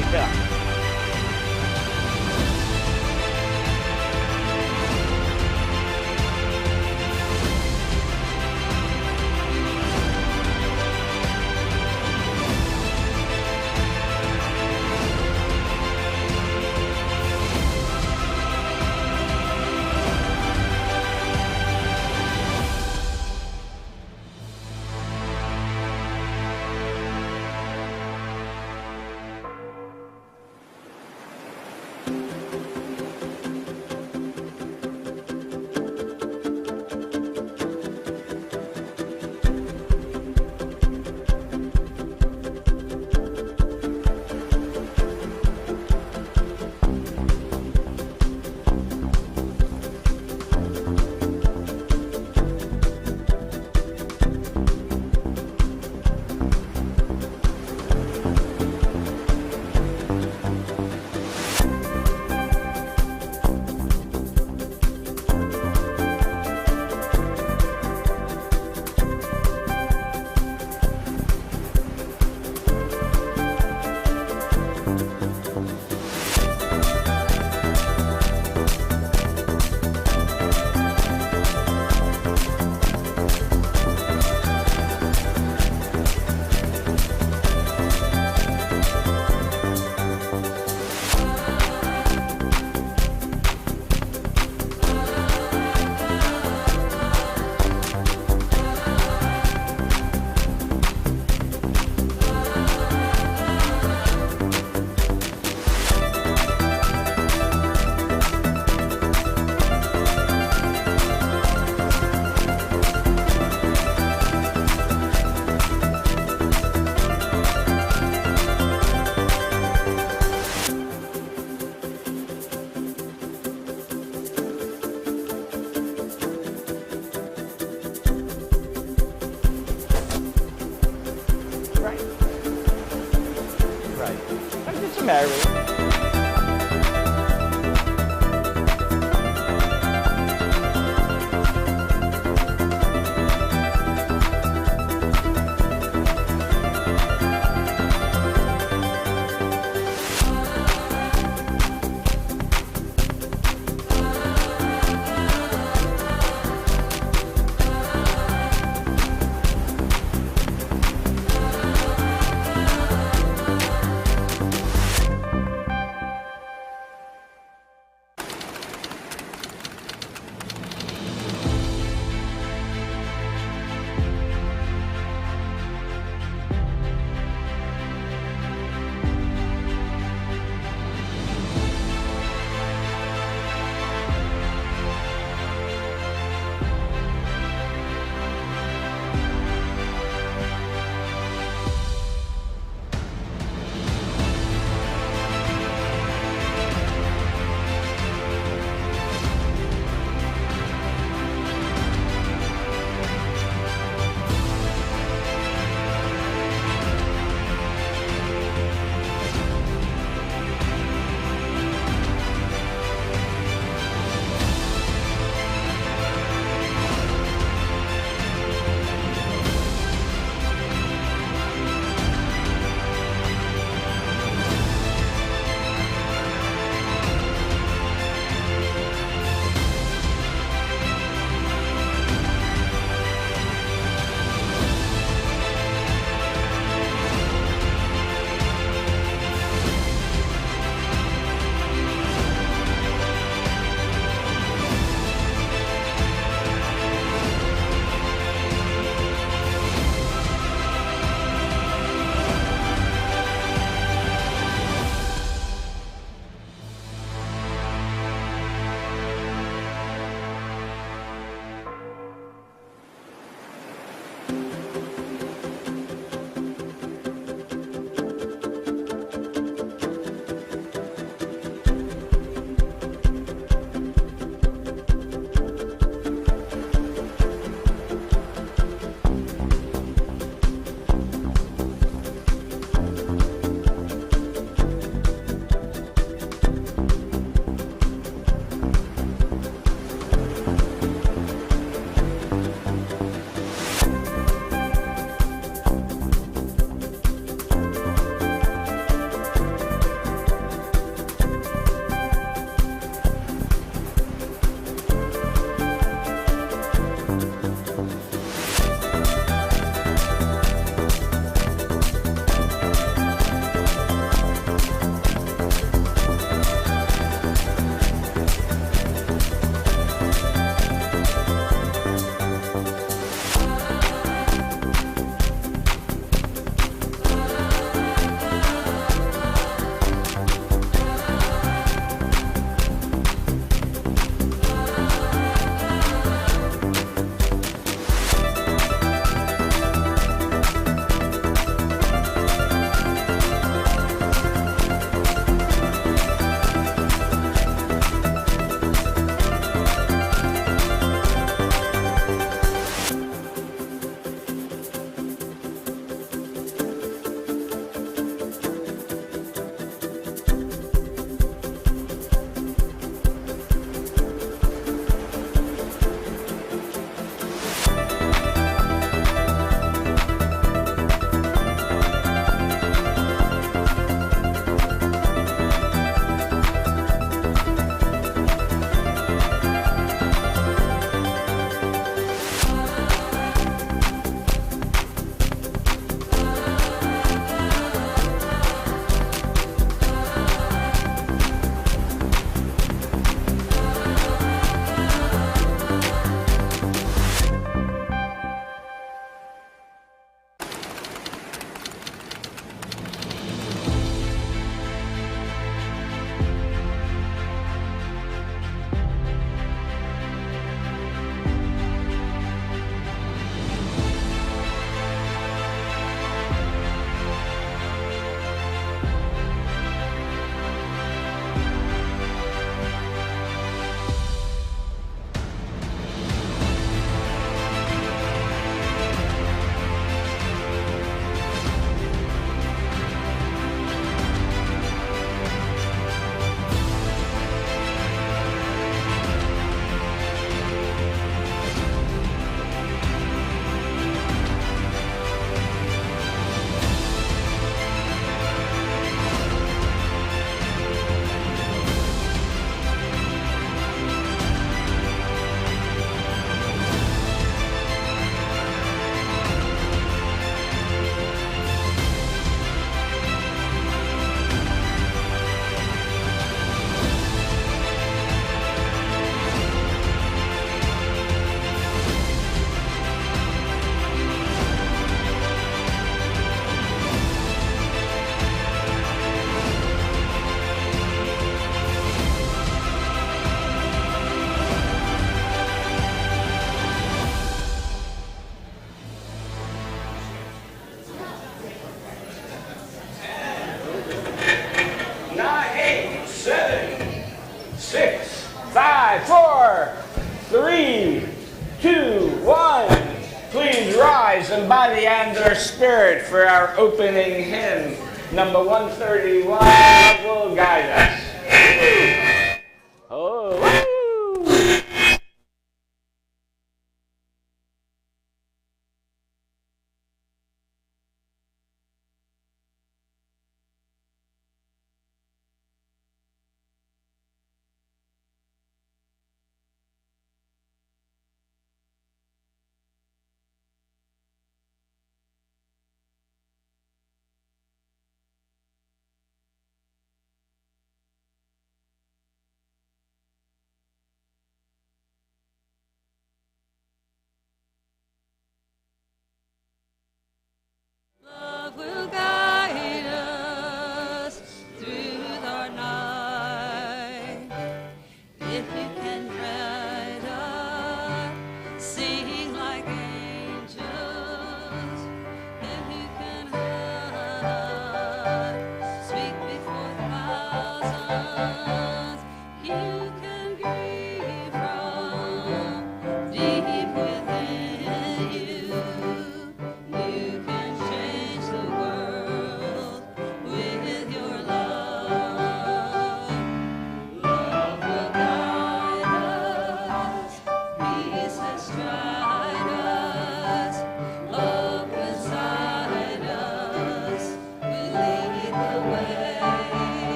wake up. body and their spirit for our opening hymn, number 131, Love Will Guide Us. Oh, woo!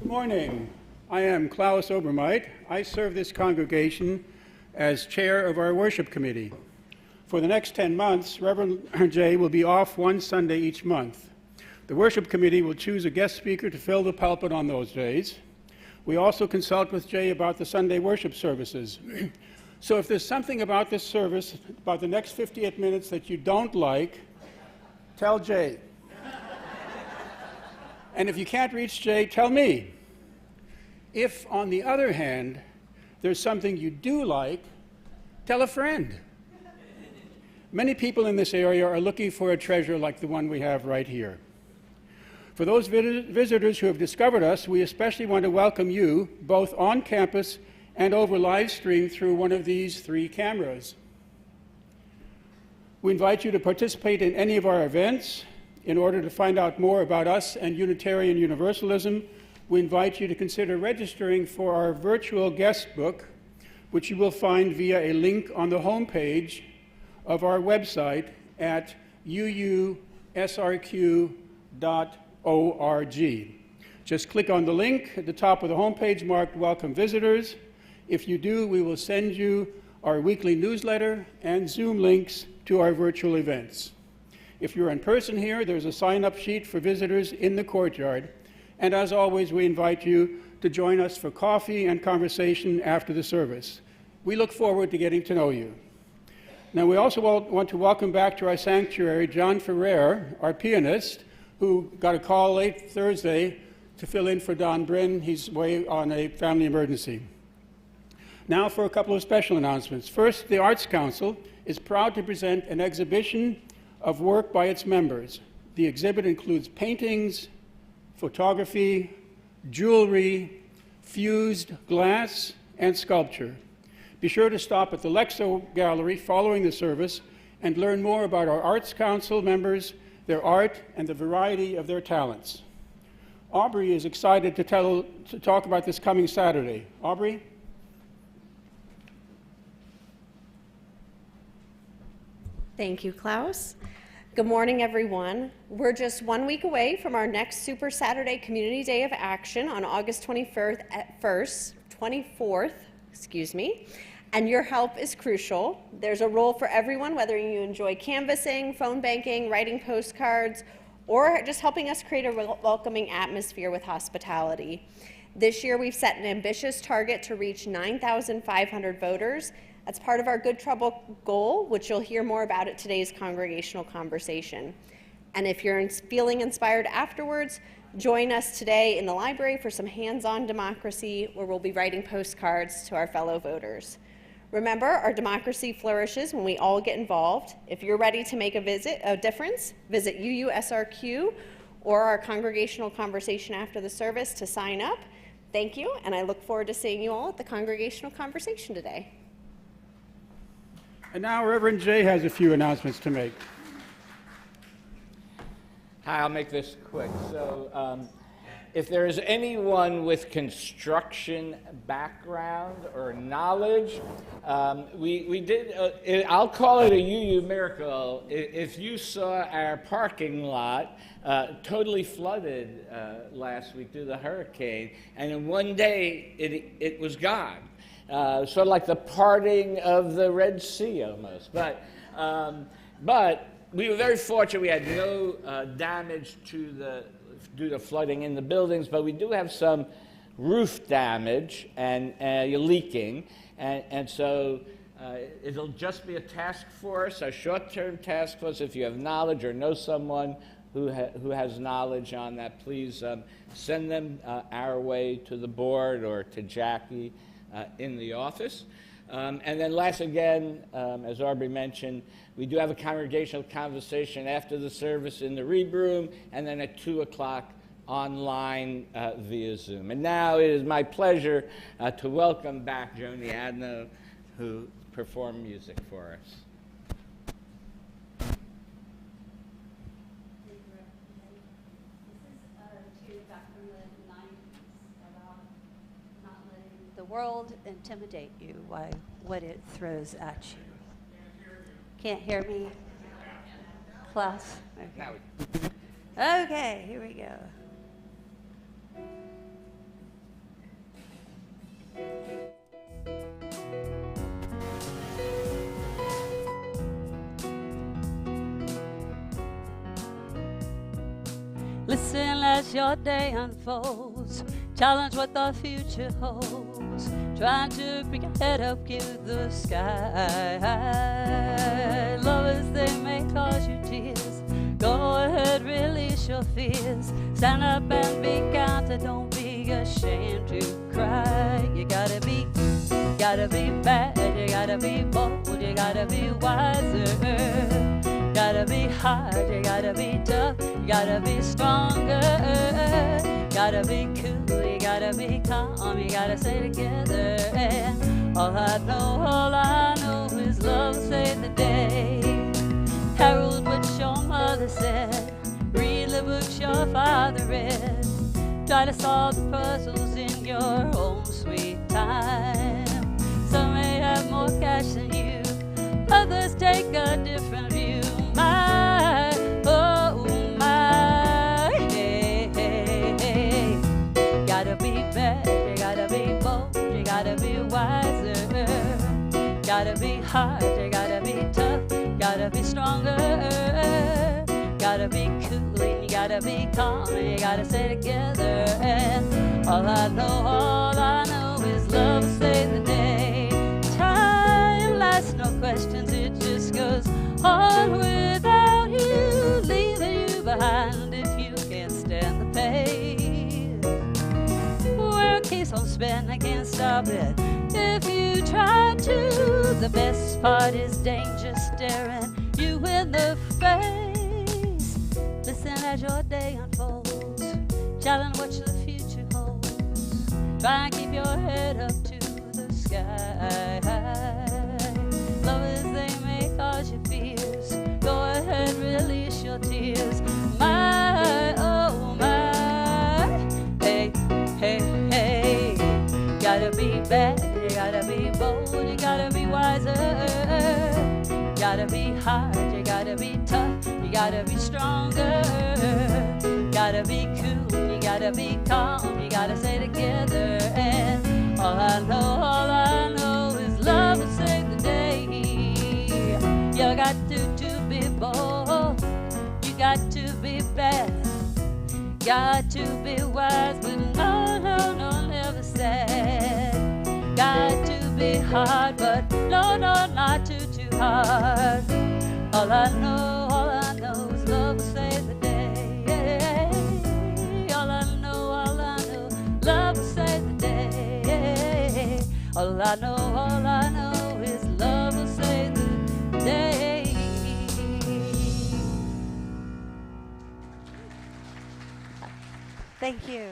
Good morning. I am Klaus Obermeit. I serve this congregation as chair of our worship committee. For the next 10 months, Reverend Jay will be off one Sunday each month. The worship committee will choose a guest speaker to fill the pulpit on those days. We also consult with Jay about the Sunday worship services. So if there's something about this service, about the next 58 minutes that you don't like, tell Jay. And if you can't reach Jay, tell me. If, on the other hand, there's something you do like, tell a friend. Many people in this area are looking for a treasure like the one we have right here. For those visitors who have discovered us, we especially want to welcome you, both on campus and over live stream through one of these 3 cameras. We invite you to participate in any of our events. In order to find out more about us and Unitarian Universalism, we invite you to consider registering for our virtual guest book, which you will find via a link on the homepage of our website at uusrq.org. Just click on the link at the top of the homepage marked Welcome Visitors. If you do, we will send you our weekly newsletter and Zoom links to our virtual events. If you're in person here, there's a sign-up sheet for visitors in the courtyard. And as always, we invite you to join us for coffee and conversation after the service. We look forward to getting to know you. Now, we also want to welcome back to our sanctuary John Ferrer, our pianist, who got a call late Thursday to fill in for Don Bryn. He's away on a family emergency. Now for a couple of special announcements. First, the Arts Council is proud to present an exhibition of work by its members. The exhibit includes paintings, photography, jewelry, fused glass, and sculpture. Be sure to stop at the Lexo Gallery following the service and learn more about our Arts Council members, their art, and the variety of their talents. Aubrey is excited to talk about this coming Saturday. Aubrey? Thank you, Klaus. Good morning, everyone. We're just 1 week away from our next Super Saturday Community Day of Action on August 24th, and your help is crucial. There's a role for everyone, whether you enjoy canvassing, phone banking, writing postcards, or just helping us create a welcoming atmosphere with hospitality. This year, we've set an ambitious target to reach 9,500 voters. That's part of our Good Trouble goal, which you'll hear more about at today's congregational conversation. And if you're feeling inspired afterwards, Join us today in the library for some hands-on democracy, where we'll be writing postcards to our fellow voters. Remember, our democracy flourishes when we all get involved. If you're ready to make a difference, visit UUSRQ or our congregational conversation after the service to sign up. Thank you, and I look forward to seeing you all at the congregational conversation today. And now Reverend Jay has a few announcements to make. Hi, I'll make this quick. So if there is anyone with construction background or knowledge, we did, I'll call it a UU miracle. If you saw our parking lot totally flooded last week due to the hurricane, and in one day it was gone. Sort of like the parting of the Red Sea almost. But we were very fortunate. We had no damage due to flooding in the buildings, but we do have some roof damage and leaking. And so it'll just be a task force, a short-term task force. If you have knowledge or know someone who has knowledge on that, please send them our way to the board or to Jackie in the office. And then last again, as Aubrey mentioned, we do have a congregational conversation after the service in the Reeb Room, and then at 2 o'clock online via Zoom. And now it is my pleasure to welcome back Joni Adno, who performed music for us. The world intimidate you by what it throws at you. Can't hear me? Klaus? Okay. Okay, here we go. Listen as your day unfolds. Challenge what the future holds. Trying to pick your head up, give the sky. Lovers, they may cause you tears. Go ahead, release your fears. Stand up and be counted. Don't be ashamed to cry. You gotta be bad. You gotta be bold. You gotta be wiser. Gotta be hard, you gotta be tough, you gotta be stronger. Gotta be cool, you gotta be calm, you gotta stay together. And all I know is love saved the day. Herald what your mother said, read the books your father read. Try to solve the puzzles in your own sweet time. Some may have more cash than you, others take a different view. My, oh my, hey, hey, hey. Gotta be bad, you gotta be bold, you gotta be wiser. Gotta be hard, you gotta be tough, gotta be stronger. Gotta be cool and you gotta be calm and you gotta stay together. And all I know is love save the day. Time lasts, no questions, it just goes on without you, leaving you behind if you can't stand the pace. World keeps on spinning, can't stop it if you try to. The best part is danger staring you in the face. Listen as your day unfolds, challenge what the future holds. Try and keep your head up to the sky. Lovers, they may cause you fears. Go ahead, release your tears. My, oh my, hey, hey, hey. Gotta be bad, you gotta be bold, you gotta be wiser. Gotta be hard, you gotta be tough, you gotta be stronger. Gotta be cool, you gotta be calm, you gotta stay together. And all I know is love will save the day. You got to be bold, you got to be bad, got to be wise, but no, never sad. Got to be hard, but no, not too hard. All I know is love will save the day. All All I know is love will save the day. Thank you.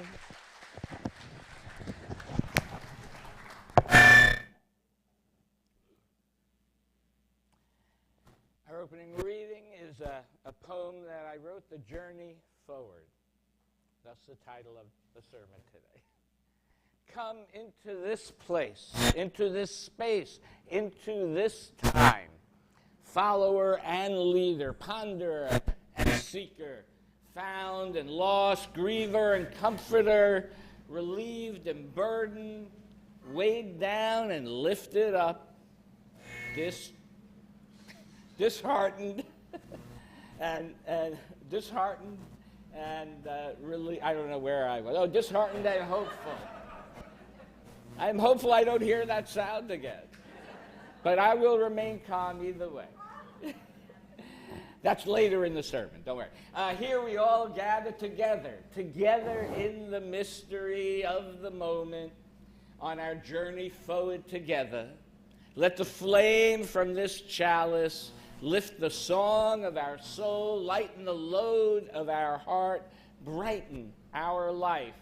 Our opening reading is a poem that I wrote, The Journey Forward. That's the title of the sermon today. Come into this place, into this space, into this time. Follower and leader, ponderer and seeker, found and lost, griever and comforter, relieved and burdened, weighed down and lifted up, disheartened and disheartened and really, I don't know where I was. Oh, disheartened and hopeful. I'm hopeful I don't hear that sound again. But I will remain calm either way. That's later in the sermon, don't worry. Here we all gather together in the mystery of the moment on our journey forward together. Let the flame from this chalice lift the song of our soul, lighten the load of our heart, brighten our life,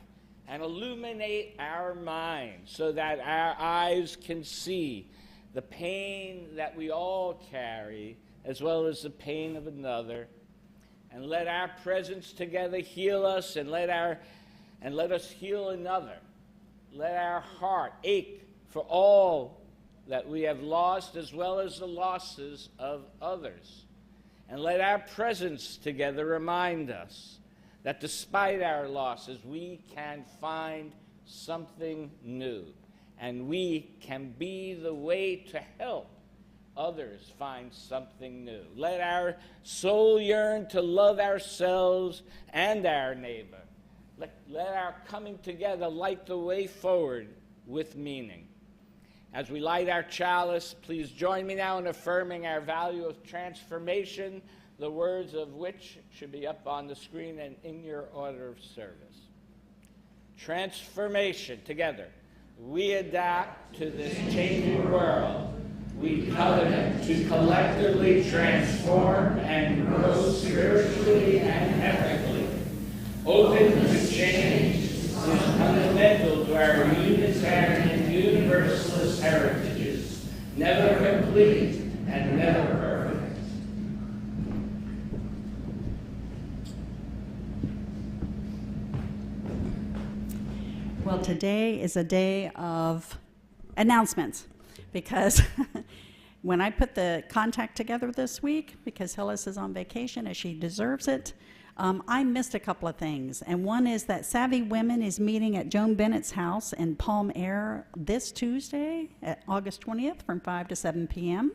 and illuminate our mind so that our eyes can see the pain that we all carry, as well as the pain of another. And let our presence together heal us, and let us heal another. Let our heart ache for all that we have lost, as well as the losses of others. And let our presence together remind us that despite our losses, we can find something new, and we can be the way to help others find something new. Let our soul yearn to love ourselves and our neighbor. Let our coming together light the way forward with meaning. As we light our chalice, please join me now in affirming our value of transformation, the words of which should be up on the screen and in your order of service. Transformation, together. We adapt to this changing world. We covenant to collectively transform and grow spiritually and ethically. Open to change is fundamental to our Unitarian Universalist heritages, never complete and never perfect. Well, today is a day of announcements, because when I put the contact together this week, because Hillis is on vacation as she deserves it, I missed a couple of things. And one is that Savvy Women is meeting at Joan Bennett's house in Palm Air this Tuesday, at August 20th, from 5 to 7 p.m.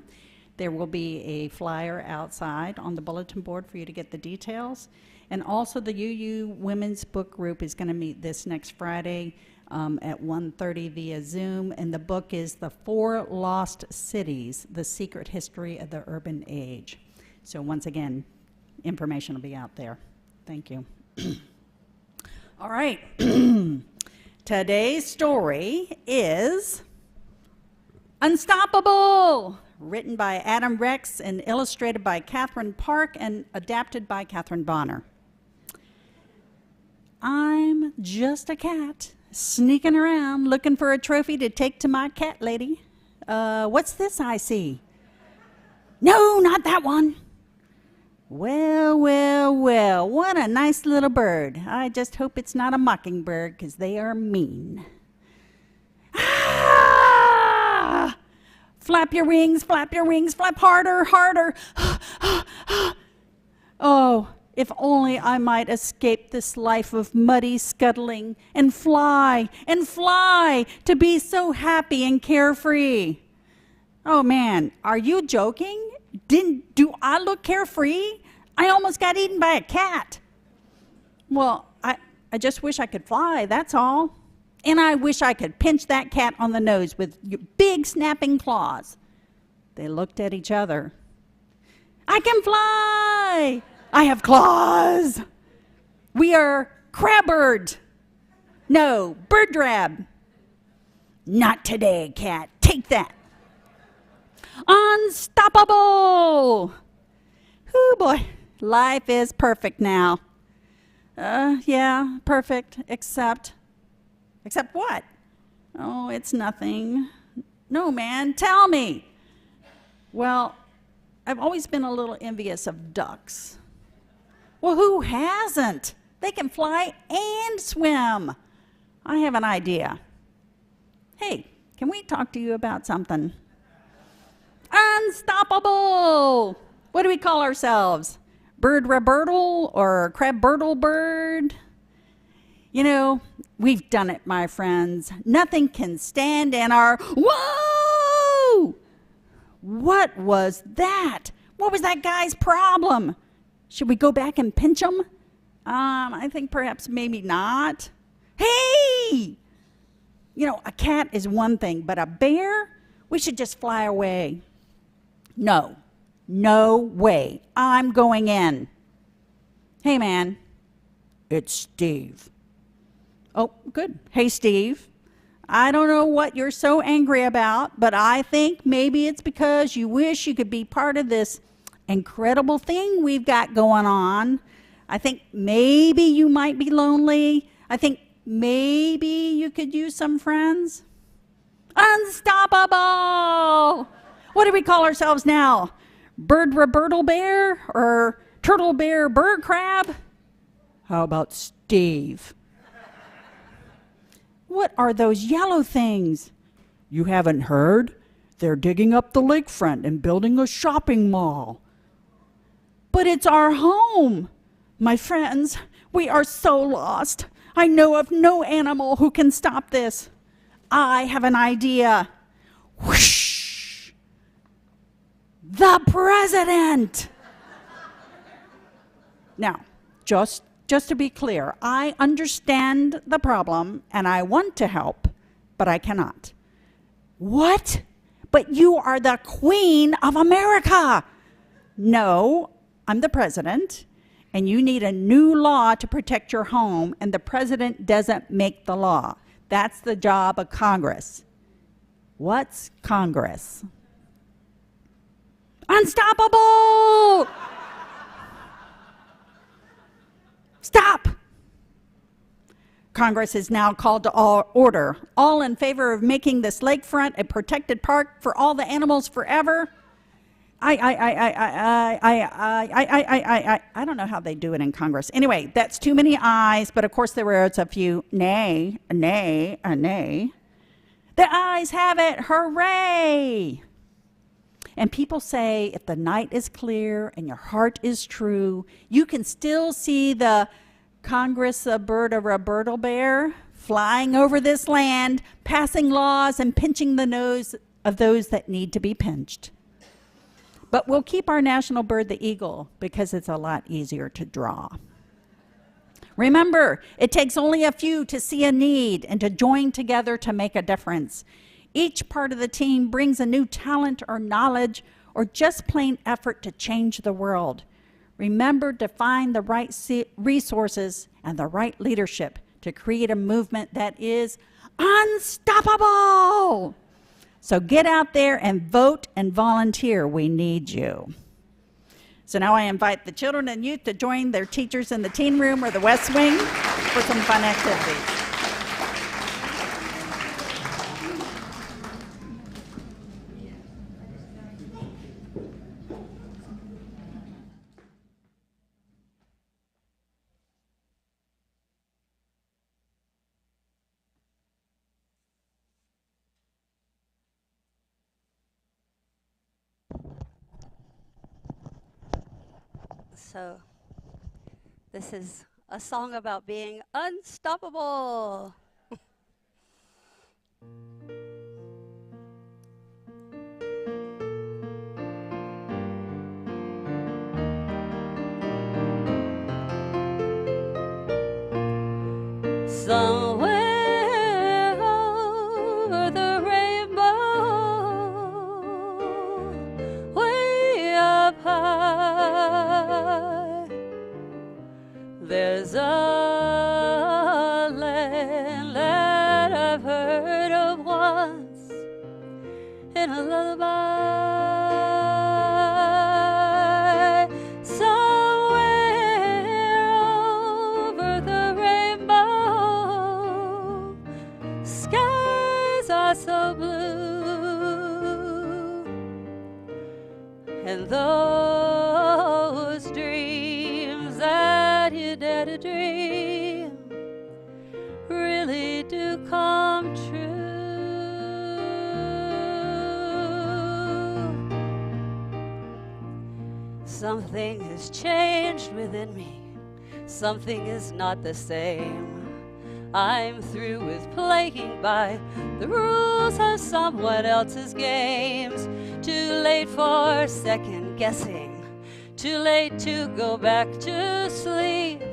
There will be a flyer outside on the bulletin board for you to get the details. And also the UU Women's Book Group is going to meet this next Friday at 1:30 via Zoom. And the book is The Four Lost Cities, The Secret History of the Urban Age. So once again, information will be out there. Thank you. All right. Today's story is Unstoppable, written by Adam Rex and illustrated by Catherine Park and adapted by Catherine Bonner. I'm just a cat sneaking around looking for a trophy to take to my cat lady. What's this I see? No, not that one. Well, well, well, what a nice little bird. I just hope it's not a mockingbird, because they are mean. Ah! Flap your wings, flap harder, harder. Oh, if only I might escape this life of muddy scuttling and fly to be so happy and carefree. Oh man, are you joking? Do I look carefree? I almost got eaten by a cat. Well, I just wish I could fly, that's all. And I wish I could pinch that cat on the nose with your big snapping claws. They looked at each other. I can fly! I have claws! We are crabbird. No, bird drab. Not today, cat. Take that. Unstoppable. Oh boy, life is perfect now. Yeah, perfect, except what? Oh, it's nothing. No, man, tell me. Well, I've always been a little envious of ducks. Well, who hasn't? They can fly and swim. I have an idea. Hey, can we talk to you about something? Unstoppable! What do we call ourselves? Bird-rabertle or crab-birtle bird? You know, we've done it, my friends. Nothing can stand in our... Whoa! What was that? What was that guy's problem? Should we go back and pinch him? I think perhaps maybe not. Hey! You know, a cat is one thing, but a bear? We should just fly away. No. No way. I'm going in. Hey, man. It's Steve. Oh, good. Hey, Steve. I don't know what you're so angry about, but I think maybe it's because you wish you could be part of this incredible thing we've got going on. I think maybe you might be lonely. I think maybe you could use some friends. Unstoppable! What do we call ourselves now? Bird-rabertle bear or turtle bear bird crab? How about Steve? What are those yellow things? You haven't heard? They're digging up the lakefront and building a shopping mall. But it's our home. My friends, we are so lost. I know of no animal who can stop this. I have an idea. Whoosh! The president! Now, just to be clear, I understand the problem and I want to help, but I cannot. What? But you are the Queen of America. No, I'm the president, and you need a new law to protect your home, and the president doesn't make the law. That's the job of Congress. What's Congress? Unstoppable! Stop! Congress is now called to order. All in favor of making this lakefront a protected park for all the animals forever? I don't know how they do it in Congress. Anyway, that's too many ayes, but of course there was a few nay, a nay, a nay. The ayes have it, hooray! And people say if the night is clear and your heart is true, you can still see the Congress of bird bear flying over this land, passing laws and pinching the nose of those that need to be pinched. But we'll keep our national bird the eagle because it's a lot easier to draw. Remember, it takes only a few to see a need and to join together to make a difference. Each part of the team brings a new talent or knowledge or just plain effort to change the world. Remember to find the right resources and the right leadership to create a movement that is unstoppable. So get out there and vote and volunteer. We need you. So now I invite the children and youth to join their teachers in the teen room or the West Wing for some fun activities. So this is a song about being unstoppable. Somewhere over the rainbow, way up high, there's a land in a lullaby. Somewhere over the rainbow, skies are so blue, and those dreams that you dare to dream really do come true. Something has changed within me. Something is not the same. I'm through with playing by the rules of someone else's games. Too late for second guessing. Too late to go back to sleep.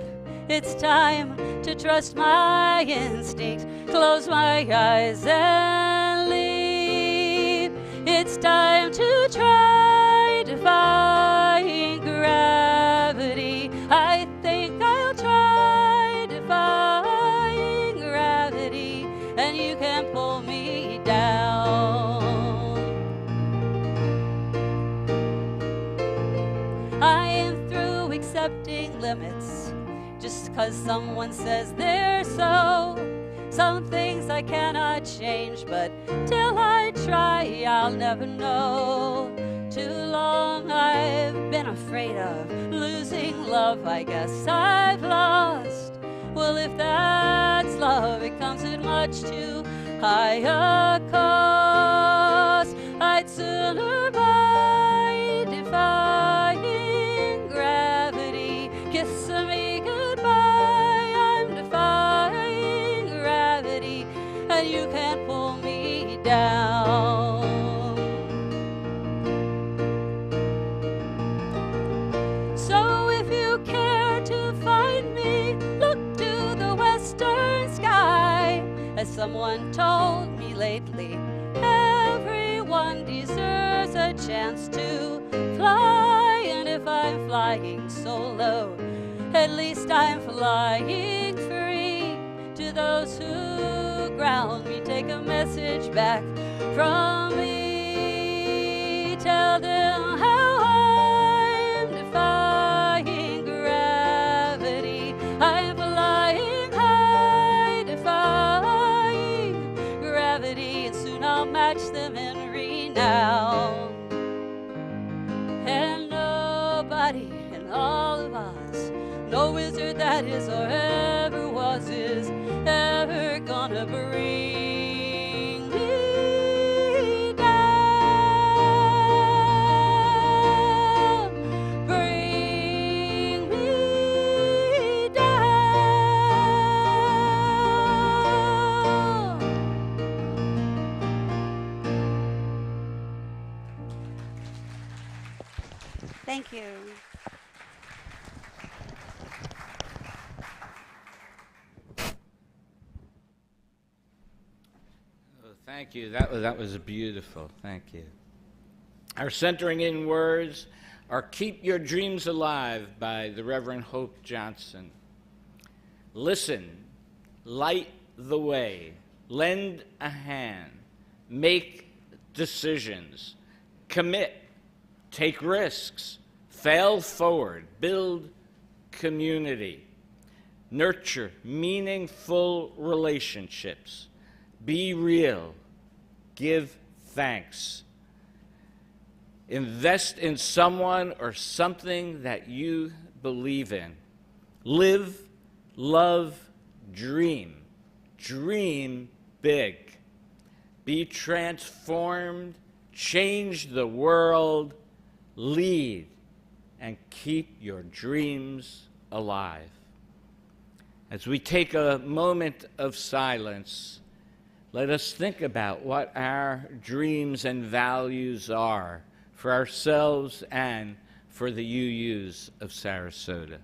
It's time to trust my instinct. Close my eyes and leave. It's time to try defying gravity. I think I'll try defying gravity, and you can pull me down. I am through accepting limits just 'cause someone says they're so. Some things I cannot change, but till I try, I'll never know. Too long I've been afraid of losing love. I guess I've lost. Well, if that's love, it comes at much too high a cost. I'd sooner buy defying gravity. Kiss me goodbye. I'm defying gravity, and you can't pull me down. So if you care to find me, look to the western sky. As someone told me lately, everyone deserves a chance to fly. And if I'm flying so low, at least I'm flying free. To those who ground me, take a message back from me. Tell them how I'm defying gravity. I'm flying high, defying gravity, and soon I'll match them in renown. And nobody in all of us, no wizard that is or ever was, is ever gonna bring me down. Bring me down. Thank you. Thank you. That was beautiful. Thank you. Our centering in words are Keep Your Dreams Alive by the Reverend Hope Johnson. Listen, light the way, lend a hand, make decisions, commit, take risks, fail forward, build community, nurture meaningful relationships, be real, give thanks. Invest in someone or something that you believe in. Live, love, dream. Dream big. Be transformed, change the world, lead, and keep your dreams alive. As we take a moment of silence, let us think about what our dreams and values are for ourselves and for the UUs of Sarasota.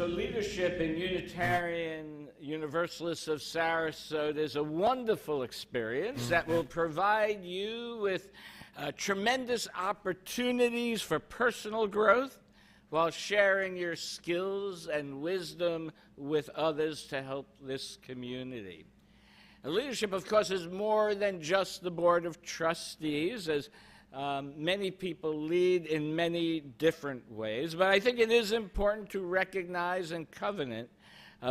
So leadership in Unitarian Universalists of Sarasota is a wonderful experience that will provide you with tremendous opportunities for personal growth while sharing your skills and wisdom with others to help this community. And leadership, of course, is more than just the Board of Trustees, as many people lead in many different ways, but I think it is important to recognize and covenant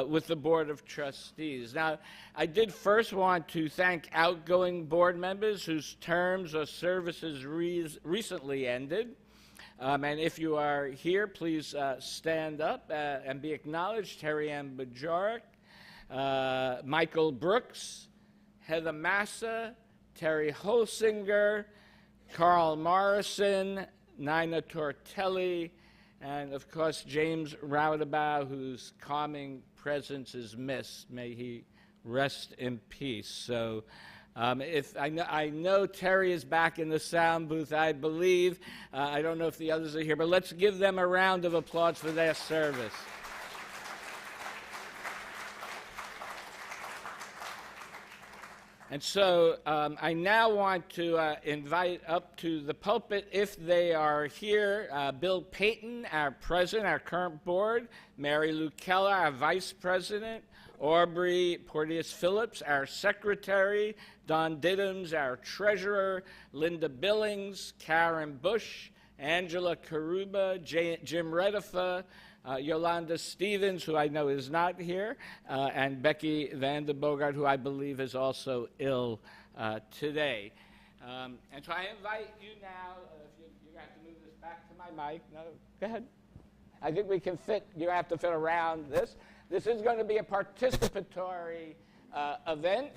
with the Board of Trustees. Now, I did first want to thank outgoing board members whose terms or services recently ended. And if you are here, please stand up and be acknowledged. Terry Ann Bajorek, Michael Brooks, Heather Massa, Terry Holsinger, Carl Morrison, Nina Tortelli, and of course James Roudabout, whose calming presence is missed. May he rest in peace. So if I know Terry is back in the sound booth, I believe. I don't know if the others are here, but let's give them a round of applause for their service. And so I now want to invite up to the pulpit, if they are here, Bill Payton, our president, our current board, Mary Lou Keller, our vice president, Aubrey Porteous Phillips, our secretary, Don Diddams, our treasurer, Linda Billings, Karen Bush, Angela Karuba, Jim Redifa, Yolanda Stevens, who I know is not here, and Becky Vandenbogart, who I believe is also ill today. And so I invite you now, if you have to move this back to my mic. No, go ahead. I think we can fit, you have to fit around this. This is going to be a participatory event,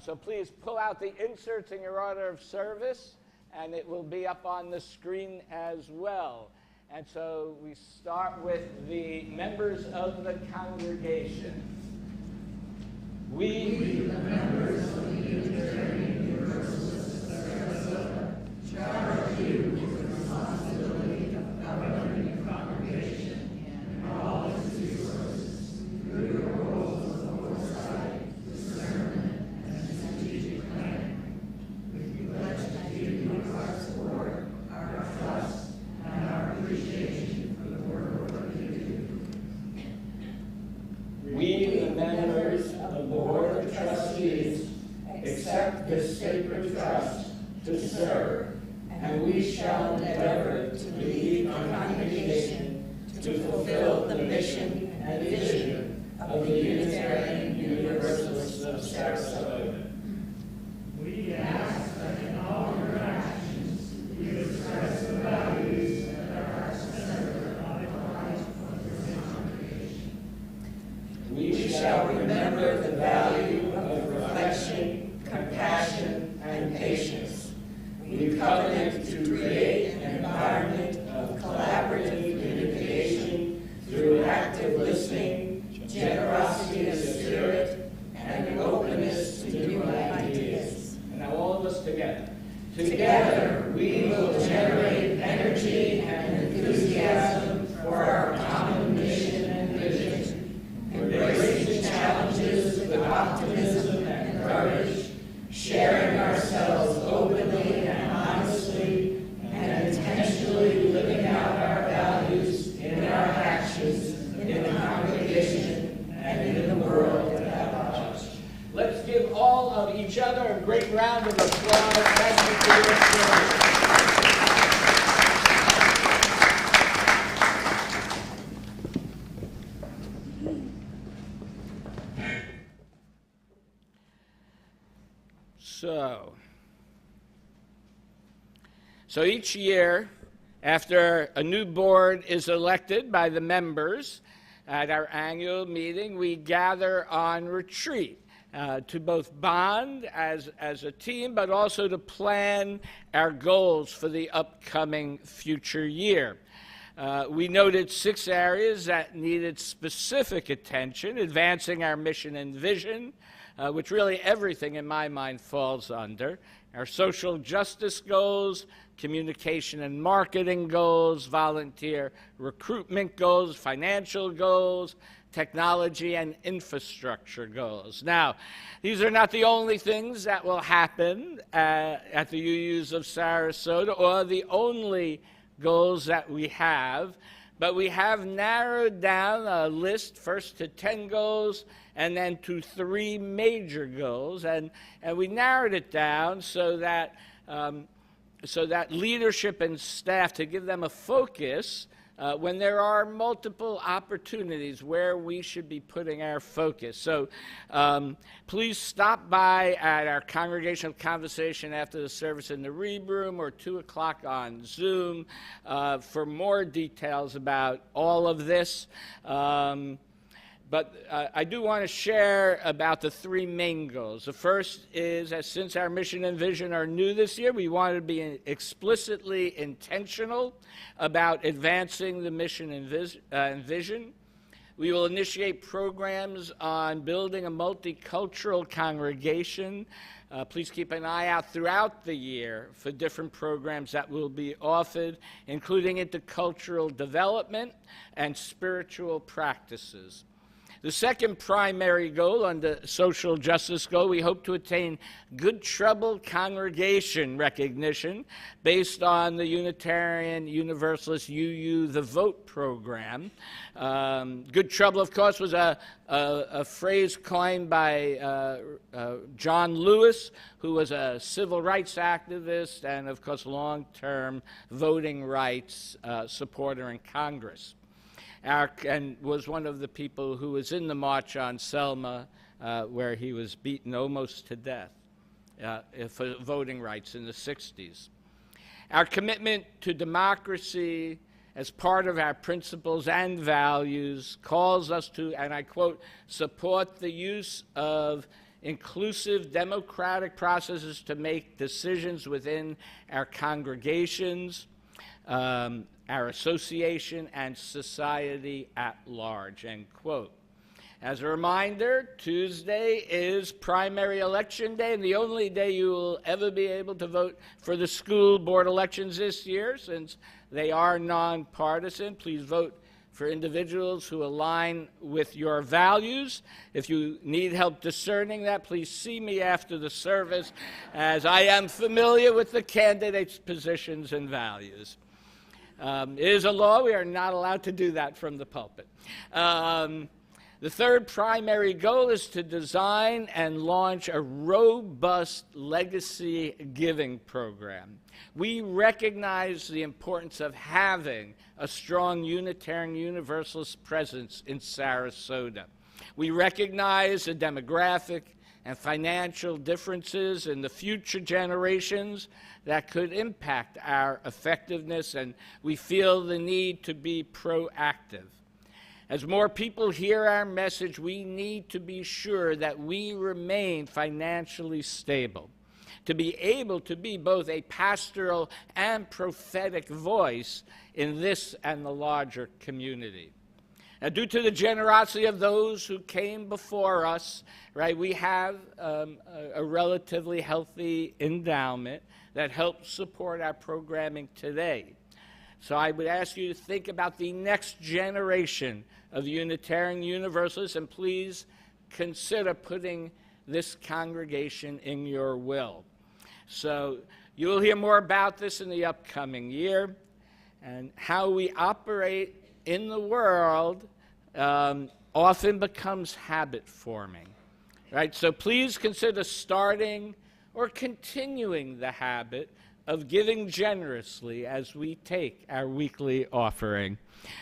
so please pull out the inserts in your order of service, and it will be up on the screen as well. And so we start with the members of the congregation. We, the members of the Unitarian Universalists of Sarasota, charge you with the responsibility of governing the congregation and all its resources through your roles of oversight, discernment, and strategic planning. We pledge to you our support, our trust, and our appreciation for the work that you do. We, the members of the Board of Trustees, accept this sacred trust to serve, and we shall endeavor to lead the congregation to fulfill the mission and vision of the Unitarian Universalists of Sarasota. We ask that in all your actions you express the values that are centered on the life of your congregation. We shall remember the value of reflection, compassion, and patience. We covenant to create an environment of collaborative communication through active listening, generosity of spirit, and openness to new ideas. And now all of us together. Together, we will generate energy and enthusiasm for our common mission and vision, embracing challenges with optimism and courage, sharing ourselves openly and honestly, and intentionally living out our values in our actions, in the congregation, and in the world at large. Let's give all of each other a great round of applause. Thank you for your service. So each year, after a new board is elected by the members at our annual meeting, we gather on retreat to both bond as a team, but also to plan our goals for the upcoming future year. We noted 6 areas that needed specific attention: advancing our mission and vision, which really everything in my mind falls under, our social justice goals, communication and marketing goals, volunteer recruitment goals, financial goals, technology and infrastructure goals. Now, these are not the only things that will happen at the UUs of Sarasota, or the only goals that we have, but we have narrowed down a list first to 10 goals and then to 3 major goals, and we narrowed it down so that leadership and staff, to give them a focus when there are multiple opportunities where we should be putting our focus. So please stop by at our congregational conversation after the service in the Reeb Room, or 2 o'clock on Zoom for more details about all of this. But I do want to share about the 3 main goals. The first is that since our mission and vision are new this year, we want to be explicitly intentional about advancing the mission and vision. We will initiate programs on building a multicultural congregation. Please keep an eye out throughout the year for different programs that will be offered, including intercultural development and spiritual practices. The second primary goal, under social justice goal, we hope to attain good trouble congregation recognition based on the Unitarian Universalist UU The Vote program. Good trouble, of course, was a phrase coined by John Lewis, who was a civil rights activist and, of course, long-term voting rights supporter in Congress. And was one of the people who was in the March on Selma, where he was beaten almost to death for voting rights in the 60s. Our commitment to democracy as part of our principles and values calls us to, and I quote, support the use of inclusive democratic processes to make decisions within our congregations, our association, and society at large, end quote. As a reminder, Tuesday is primary election day, and the only day you will ever be able to vote for the school board elections this year, since they are nonpartisan. Please vote for individuals who align with your values. If you need help discerning that, please see me after the service, as I am familiar with the candidates' positions and values. It is a law. We are not allowed to do that from the pulpit. The third primary goal is to design and launch a robust legacy giving program. We recognize the importance of having a strong Unitarian Universalist presence in Sarasota. We recognize the demographic and financial differences in the future generations that could impact our effectiveness, and we feel the need to be proactive. As more people hear our message, we need to be sure that we remain financially stable, to be able to be both a pastoral and prophetic voice in this and the larger community. Now, due to the generosity of those who came before us, right, we have a relatively healthy endowment that helps support our programming today. So I would ask you to think about the next generation of Unitarian Universalists, and please consider putting this congregation in your will. So you will hear more about this in the upcoming year, and how we operate in the world often becomes habit forming, right? So please consider starting or continuing the habit of giving generously as we take our weekly offering.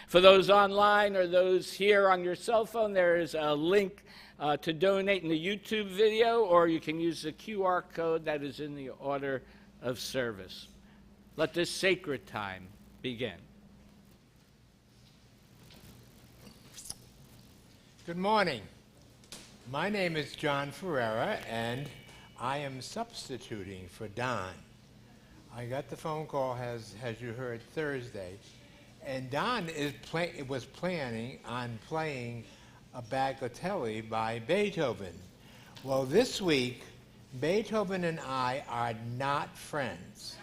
For those online or those here on your cell phone, there is a link to donate in the YouTube video, or you can use the QR code that is in the order of service. Let this sacred time begin. Good morning. My name is John Ferreira, and I am substituting for Don. I got the phone call, as you heard, Thursday, and Don was planning on playing a Bagatelle by Beethoven. Well, this week, Beethoven and I are not friends.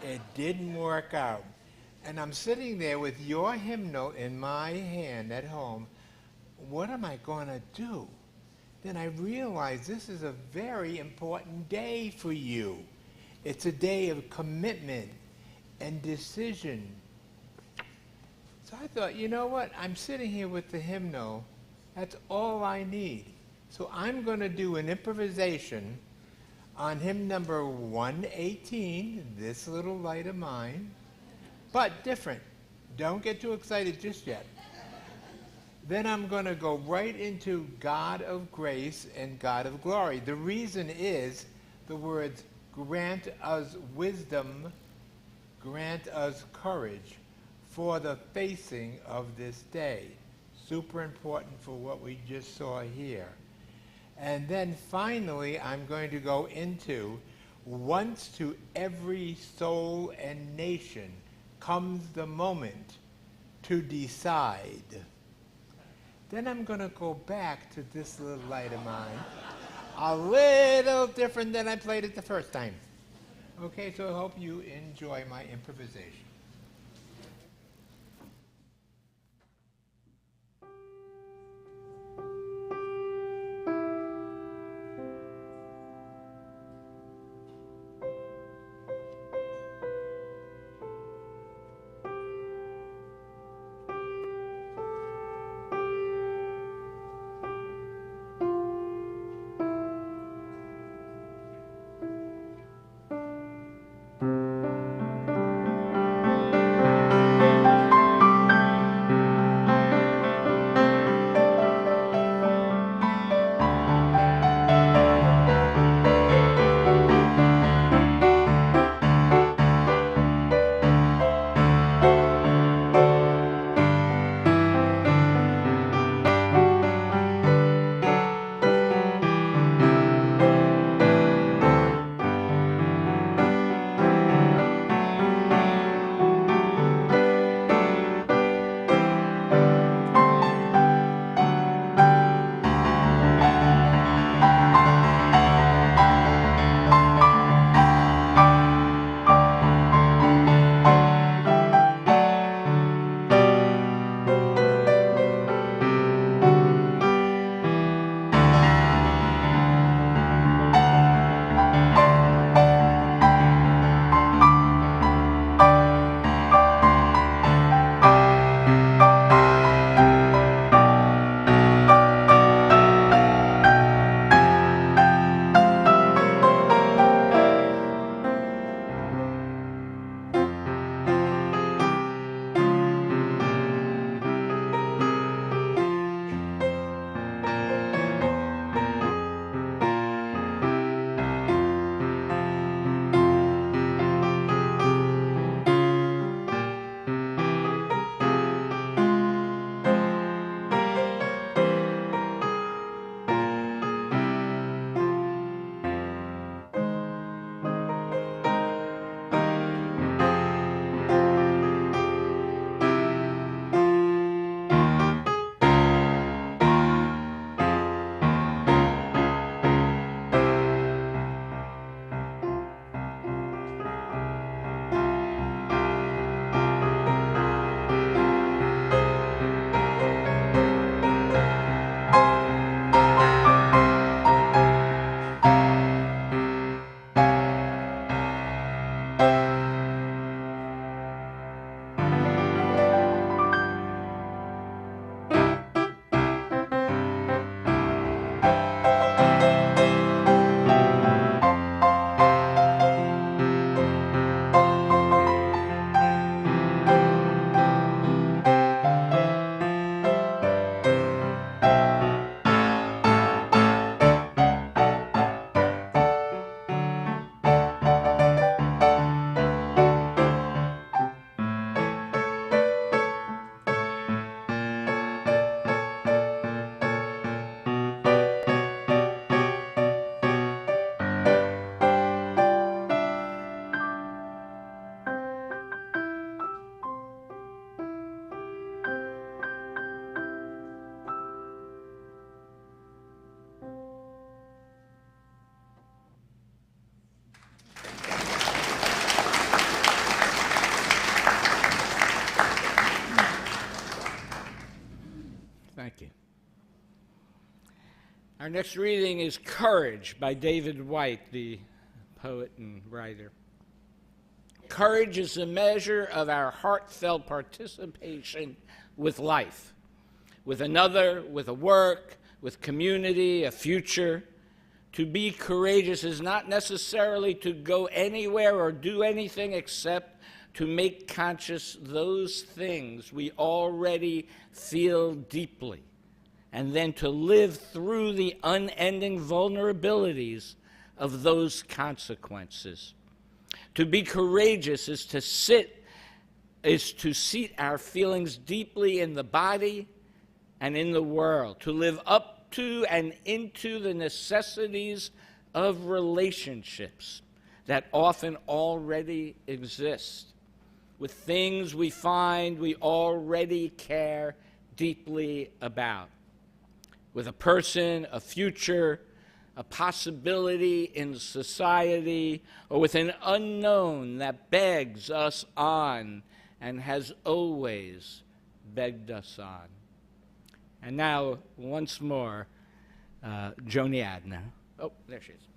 It didn't work out. And I'm sitting there with your hymnal in my hand at home. What am I going to do? Then I realized this is a very important day for you. It's a day of commitment and decision. So I thought, you know what? I'm sitting here with the hymnal. That's all I need. So I'm going to do an improvisation on hymn number 118, This Little Light of Mine, but different. Don't get too excited just yet. Then I'm going to go right into God of Grace and God of Glory. The reason is the words, grant us wisdom, grant us courage for the facing of this day. Super important for what we just saw here. And then finally, I'm going to go into once to every soul and nation comes the moment to decide. Then I'm going to go back to This Little Light of Mine, a little different than I played it the first time. Okay, so I hope you enjoy my improvisation. Thank you. Our next reading is Courage by David White, the poet and writer. Courage is a measure of our heartfelt participation with life, with another, with a work, with community, a future. To be courageous is not necessarily to go anywhere or do anything except to make conscious those things we already feel deeply, and then to live through the unending vulnerabilities of those consequences. To be courageous is to seat our feelings deeply in the body and in the world, to live up to and into the necessities of relationships that often already exist, with things we find we already care deeply about, with a person, a future, a possibility in society, or with an unknown that begs us on and has always begged us on. And now, once more, Joni Adno. Oh, there she is.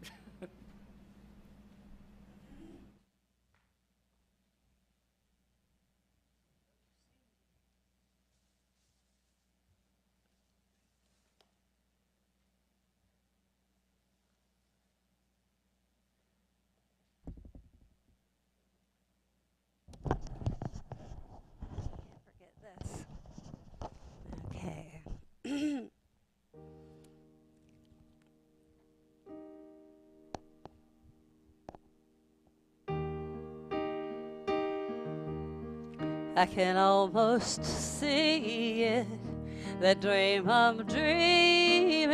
Forget this. Okay. I can almost see it, that dream I'm dreaming.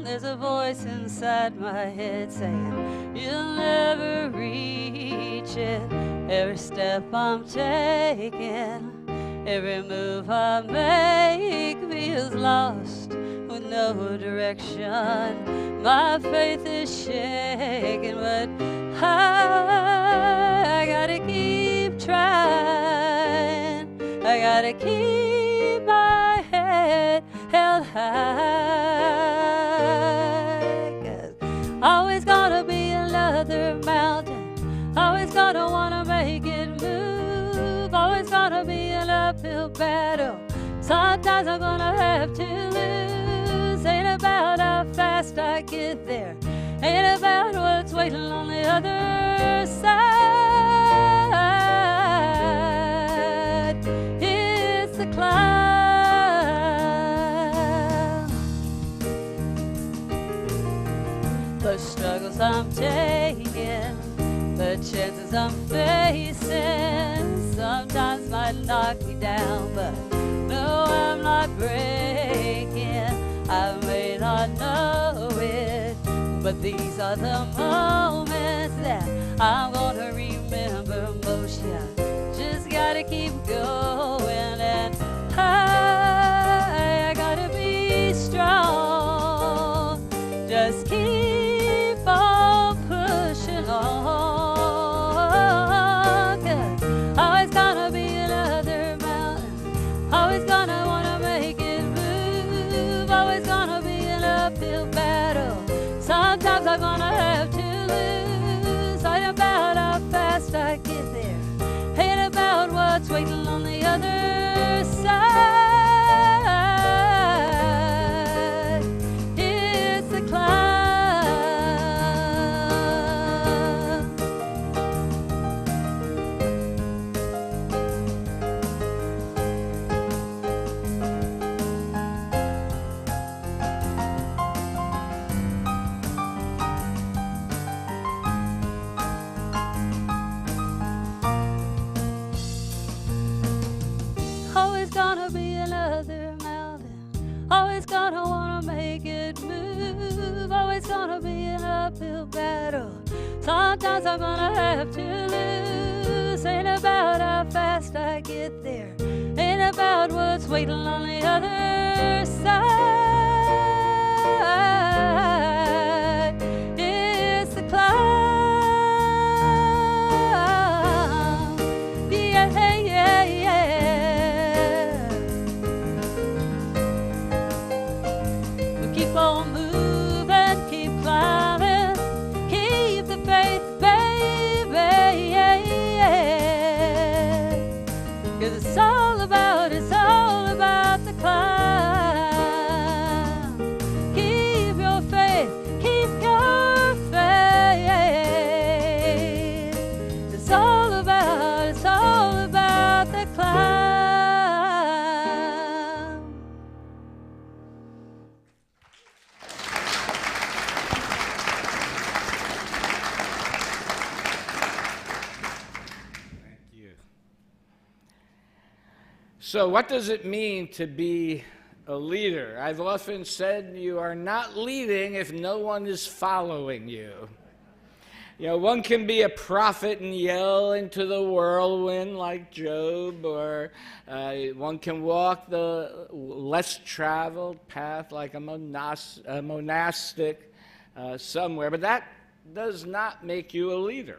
There's a voice inside my head saying, you'll never reach it. Every step I'm taking, every move I make feels lost with no direction. My faith is shaking, but I gotta keep trying. I gotta keep my head held high. 'Cause always gonna be another mountain. Always gonna wanna make it move. Always gonna be an uphill battle. Sometimes I'm gonna have to lose. Ain't about how fast I get there. Ain't about what's waiting on the other side. It's the climb. The struggles I'm taking, the chances I'm facing, sometimes might knock me down, but no, I'm not breaking. I may not know it, but these are the moments that I'm gonna remember most. Yeah, just gotta keep going, and I gotta be strong. Just keep on pushing on. 'Cause always gonna be another mountain. Always gonna wanna make it move. Always gonna be an uphill battle. Sometimes I'm gonna have to lose. Ain't about how fast I get there. Ain't about what's waiting on the other side. It's the climb. Always gonna be another mountain. Always gonna wanna make it move. Always gonna be an uphill battle. Sometimes I'm gonna have to lose. Ain't about how fast I get there. Ain't about what's waiting on the other side. It's the climb. Yeah, yeah, yeah. So what does it mean to be a leader? I've often said you are not leading if no one is following you. You know, one can be a prophet and yell into the whirlwind like Job, or one can walk the less traveled path like a monastic somewhere, but that does not make you a leader.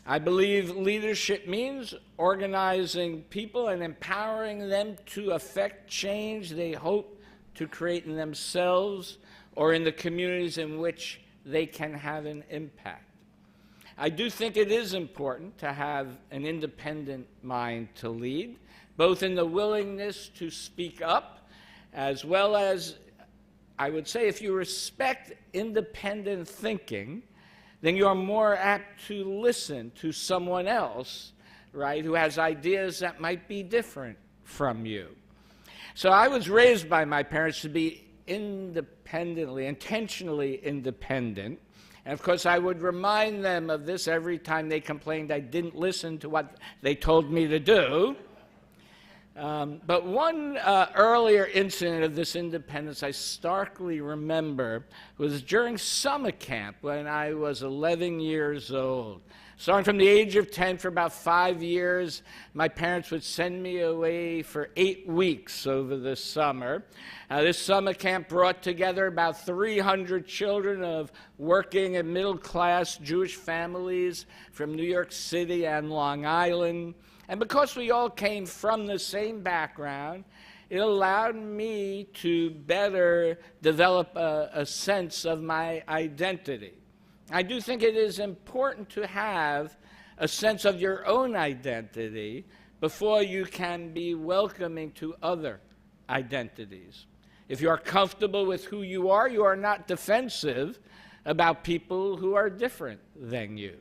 I believe leadership means organizing people and empowering them to affect change they hope to create in themselves or in the communities in which they can have an impact. I do think it is important to have an independent mind to lead, both in the willingness to speak up, as well as, I would say, if you respect independent thinking, then you're more apt to listen to someone else, right, who has ideas that might be different from you. So I was raised by my parents to be intentionally independent. And of course, I would remind them of this every time they complained I didn't listen to what they told me to do. But one earlier incident of this independence I starkly remember was during summer camp when I was 11 years old. Starting from the age of 10 for about 5 years, my parents would send me away for 8 weeks over the summer. This summer camp brought together about 300 children of working and middle-class Jewish families from New York City and Long Island. And because we all came from the same background, it allowed me to better develop a sense of my identity. I do think it is important to have a sense of your own identity before you can be welcoming to other identities. If you are comfortable with who you are not defensive about people who are different than you.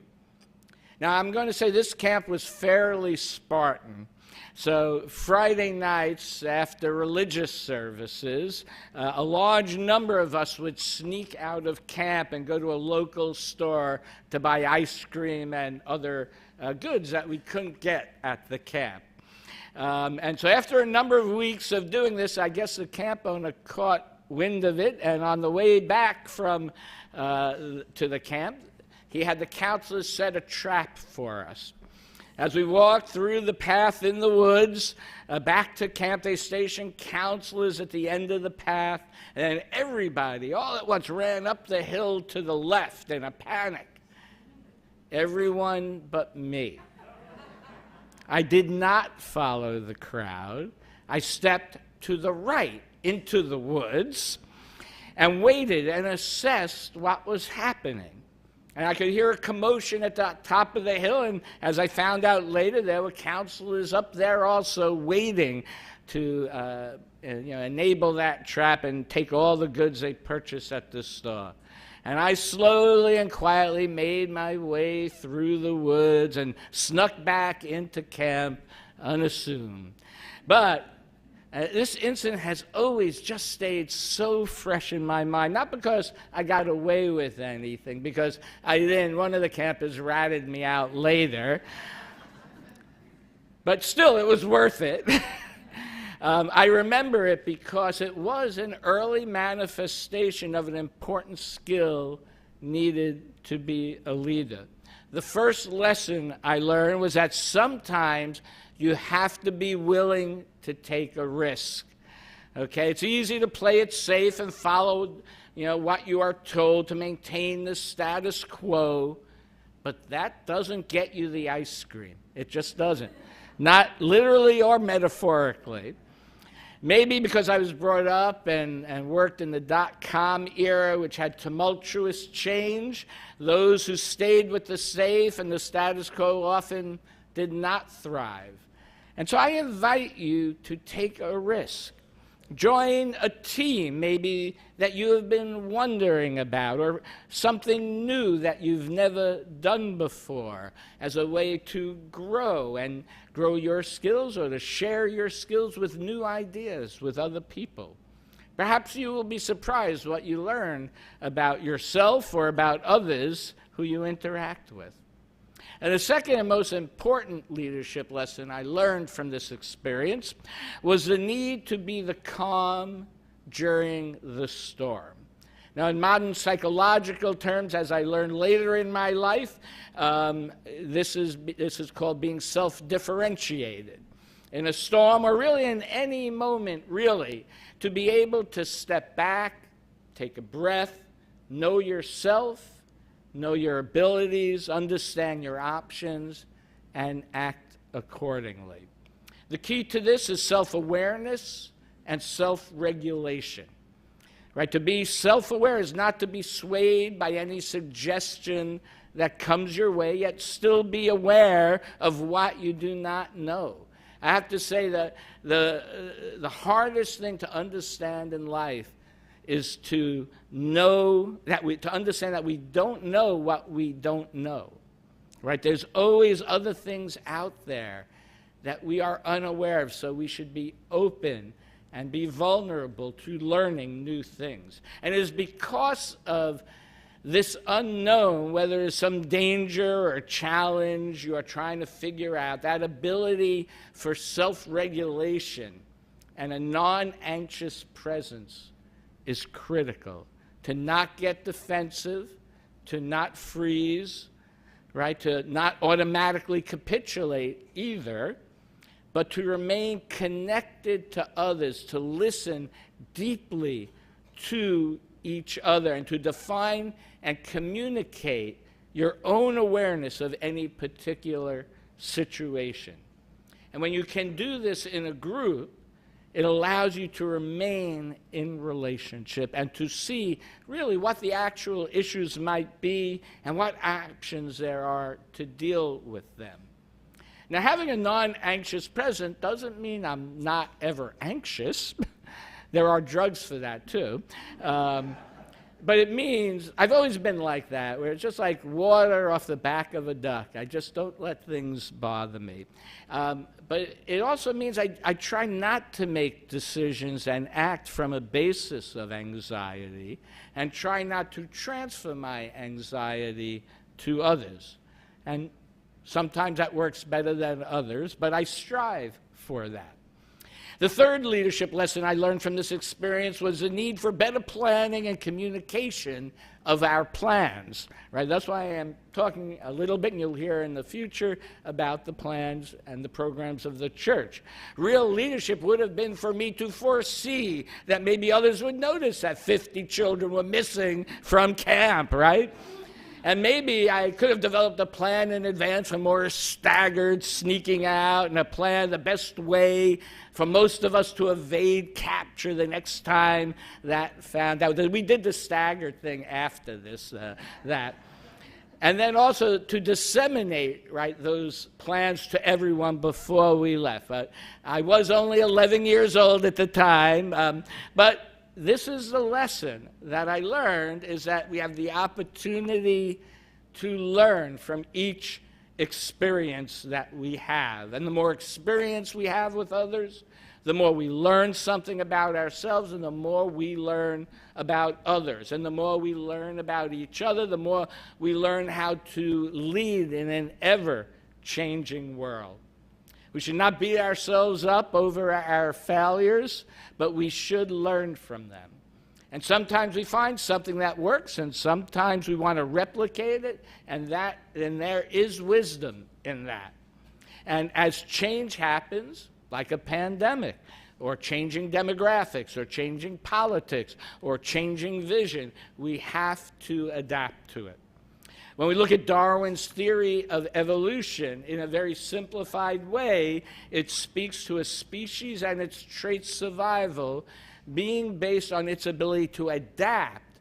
Now, I'm going to say this camp was fairly Spartan. So Friday nights after religious services, a large number of us would sneak out of camp and go to a local store to buy ice cream and other goods that we couldn't get at the camp. And so after a number of weeks of doing this, I guess the camp owner caught wind of it, and on the way back from to the camp, he had the counselors set a trap for us. As we walked through the path in the woods, back to camp, they stationed counselors at the end of the path, and then everybody all at once ran up the hill to the left in a panic. Everyone but me. I did not follow the crowd. I stepped to the right into the woods and waited and assessed what was happening. And I could hear a commotion at the top of the hill, and as I found out later, there were counselors up there also waiting to enable that trap and take all the goods they purchased at the store. And I slowly and quietly made my way through the woods and snuck back into camp unassumed. But this incident has always just stayed so fresh in my mind, not because I got away with anything, because one of the campers ratted me out later, but still it was worth it. I remember it because it was an early manifestation of an important skill needed to be a leader. The first lesson I learned was that sometimes you have to be willing to take a risk. Okay, it's easy to play it safe and follow, what you are told to maintain the status quo, but that doesn't get you the ice cream. It just doesn't. Not literally or metaphorically. Maybe because I was brought up and worked in the .com era, which had tumultuous change, those who stayed with the safe and the status quo often did not thrive. And so I invite you to take a risk. Join a team maybe that you have been wondering about, or something new that you've never done before, as a way to grow your skills, or to share your skills with new ideas with other people. Perhaps you will be surprised what you learn about yourself or about others who you interact with. And the second and most important leadership lesson I learned from this experience was the need to be the calm during the storm. Now, in modern psychological terms, as I learned later in my life, this is called being self-differentiated. In a storm, or really in any moment, really, to be able to step back, take a breath, know yourself, know your abilities, understand your options, and act accordingly. The key to this is self-awareness and self-regulation. Right? To be self-aware is not to be swayed by any suggestion that comes your way, yet still be aware of what you do not know. I have to say that the hardest thing to understand in life is to understand that we don't know what we don't know. Right? There's always other things out there that we are unaware of, so we should be open and be vulnerable to learning new things. And it is because of this unknown, whether it's some danger or a challenge you are trying to figure out, that ability for self-regulation and a non-anxious presence is critical. To not get defensive, to not freeze, right? To not automatically capitulate either, but to remain connected to others, to listen deeply to each other, and to define and communicate your own awareness of any particular situation. And when you can do this in a group, it allows you to remain in relationship and to see really what the actual issues might be and what actions there are to deal with them. Now, having a non-anxious present doesn't mean I'm not ever anxious. There are drugs for that, too. But it means I've always been like that, where it's just like water off the back of a duck. I just don't let things bother me. But it also means I try not to make decisions and act from a basis of anxiety, and try not to transfer my anxiety to others. And sometimes that works better than others, but I strive for that. The third leadership lesson I learned from this experience was the need for better planning and communication of our plans. Right? That's why I am talking a little bit, and you'll hear in the future, about the plans and the programs of the church. Real leadership would have been for me to foresee that maybe others would notice that 50 children were missing from camp, right? And maybe I could have developed a plan in advance for more staggered sneaking out, and a plan, the best way for most of us to evade capture the next time that found out. We did the staggered thing after this, that. And then also to disseminate, right, those plans to everyone before we left. I was only 11 years old at the time, but this is the lesson that I learned, is that we have the opportunity to learn from each experience that we have. And the more experience we have with others, the more we learn something about ourselves, and the more we learn about others. And the more we learn about each other, the more we learn how to lead in an ever-changing world. We should not beat ourselves up over our failures, but we should learn from them. And sometimes we find something that works, and sometimes we want to replicate it, and there is wisdom in that. And as change happens, like a pandemic, or changing demographics, or changing politics, or changing vision, we have to adapt to it. When we look at Darwin's theory of evolution in a very simplified way, it speaks to a species and its traits survival being based on its ability to adapt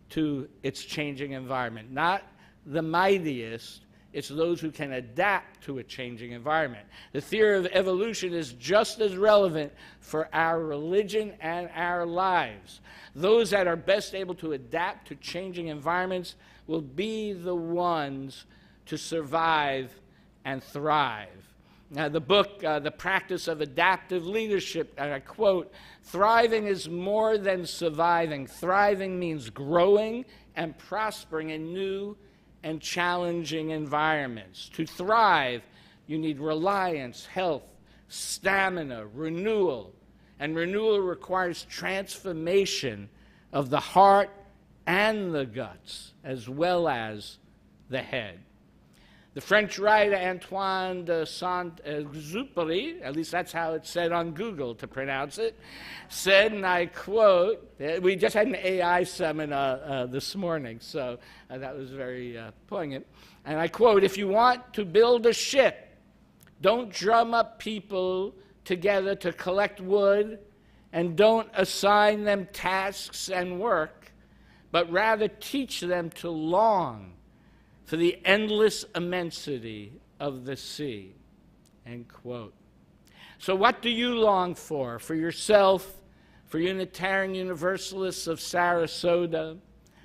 to its changing environment. Not the mightiest, it's those who can adapt to a changing environment. The theory of evolution is just as relevant for our religion and our lives. Those that are best able to adapt to changing environments will be the ones to survive and thrive. Now, the book, The Practice of Adaptive Leadership, and I quote, "Thriving is more than surviving. Thriving means growing and prospering in new and challenging environments. To thrive, you need reliance, health, stamina, renewal. And renewal requires transformation of the heart and the guts, as well as the head. The French writer Antoine de Saint-Exupéry, at least that's how it's said on Google to pronounce it, said, and I quote, we just had an AI seminar this morning, so that was very poignant, and I quote, "If you want to build a ship, don't drum up people together to collect wood, and don't assign them tasks and work, but rather teach them to long for the endless immensity of the sea." End quote. So what do you long for yourself, for Unitarian Universalists of Sarasota?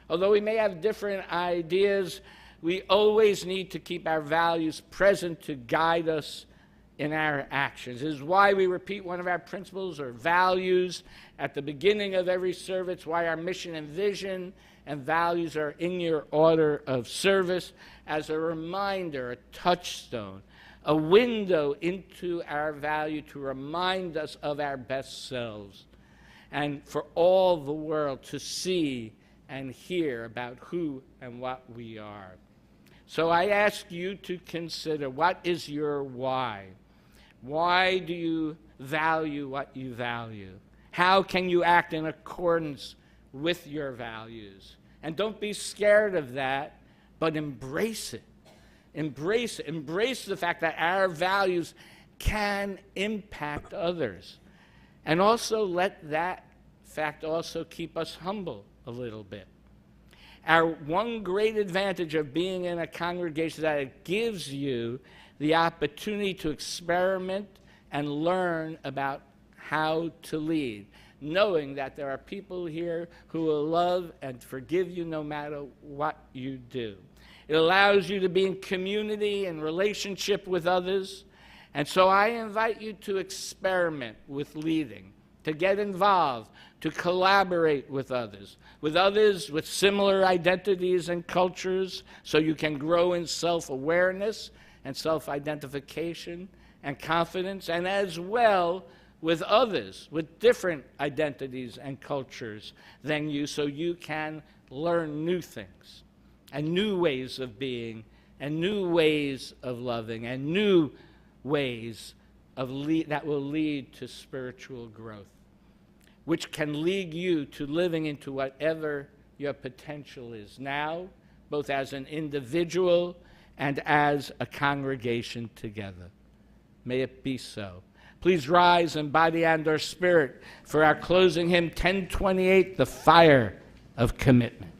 Although we may have different ideas, we always need to keep our values present to guide us in our actions. It is why we repeat one of our principles or values at the beginning of every service, why our mission and vision and values are in your order of service, as a reminder, a touchstone, a window into our value to remind us of our best selves, and for all the world to see and hear about who and what we are. So I ask you to consider, what is your why? Why do you value what you value? How can you act in accordance with your values? And don't be scared of that, but embrace it. Embrace it. Embrace the fact that our values can impact others. And also let that fact also keep us humble a little bit. Our one great advantage of being in a congregation is that it gives you the opportunity to experiment and learn about how to lead, knowing that there are people here who will love and forgive you no matter what you do. It allows you to be in community and relationship with others. And so I invite you to experiment with leading, to get involved, to collaborate with others with similar identities and cultures, so you can grow in self-awareness and self-identification and confidence, and as well with others with different identities and cultures than you, so you can learn new things and new ways of being and new ways of loving and new ways of that will lead to spiritual growth, which can lead you to living into whatever your potential is now, both as an individual and as a congregation together. May it be so. Please rise in body and or spirit for our closing hymn, 1028, The Fire of Commitment.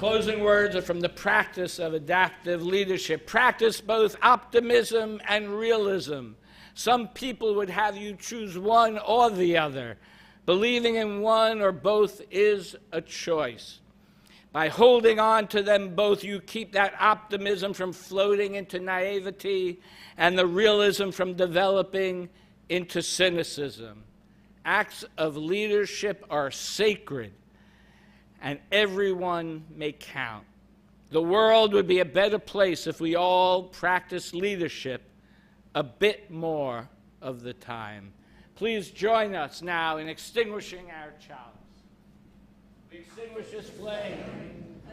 closing words are from the practice of adaptive leadership. Practice both optimism and realism. Some people would have you choose one or the other. Believing in one or both is a choice. By holding on to them both, you keep that optimism from floating into naivety and the realism from developing into cynicism. Acts of leadership are sacred, and everyone may count. The world would be a better place if we all practiced leadership a bit more of the time. Please join us now in extinguishing our chalice. We extinguish this flame,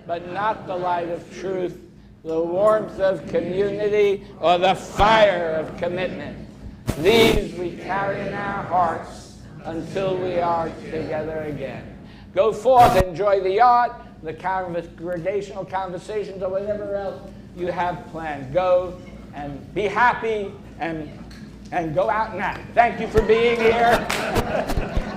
but not the light of truth, the warmth of community, or the fire of commitment. These we carry in our hearts until we are together again. Go forth, enjoy the art, the congregational conversations, or whatever else you have planned. Go and be happy and go out and act. Thank you for being here.